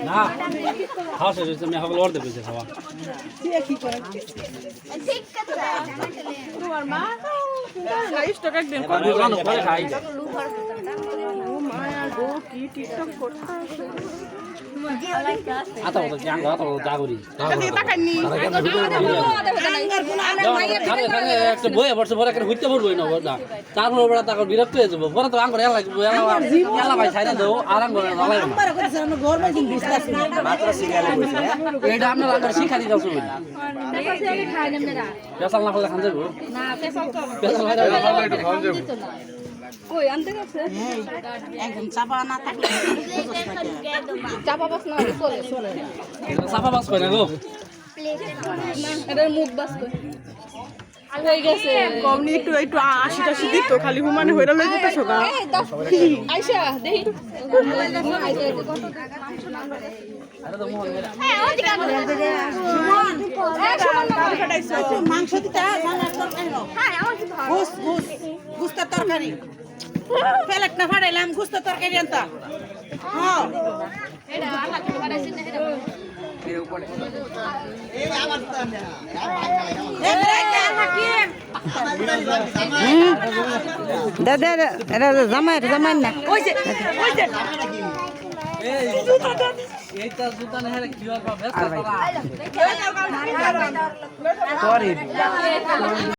না খাওয়া শেষ হয়েছে আমি সকল অর্ধেক হয়েছে খাওয়া পরে খাই আতা হতো কি আঙ্গ আতা যা করি একটা বই বসে পরে একটা হইতে পারবো না বড় তারপর ওরা তারপর বিরক্ত হয়ে যাবো পরে তো আঙ্গ এলা এলা ভাই ছাই না দেবো আর আঙ্গ এইটা আপনার আঙ্গ শিক্ষা দিতে হবে পেশাল না হলে খান যাবো পেশাল কই আনতে গেছে একদম চাপা না থাকলে চাপা বাস না চলে চলে চাপা বাস করে গো এটার মুখ বাস করে হয়ে গেছে কম নি একটু একটু 80 দিত খালি হুমানে হইরা লই যেতেছো গা আইসা দেখি মাংস দিতা জানার দরকার হলো ঘুষ ঘুষ ঘুষটা তরকারি প্লেট না ফাড়াইলাম ঘুষটা তরকারি আনতা হ্যাঁ এটা আল্লাহ কে বানাইছে না এটা দাদা এটা জামাই জামাই না ওই যে এইটা জুতা না হলে কি হবে ব্যস্ত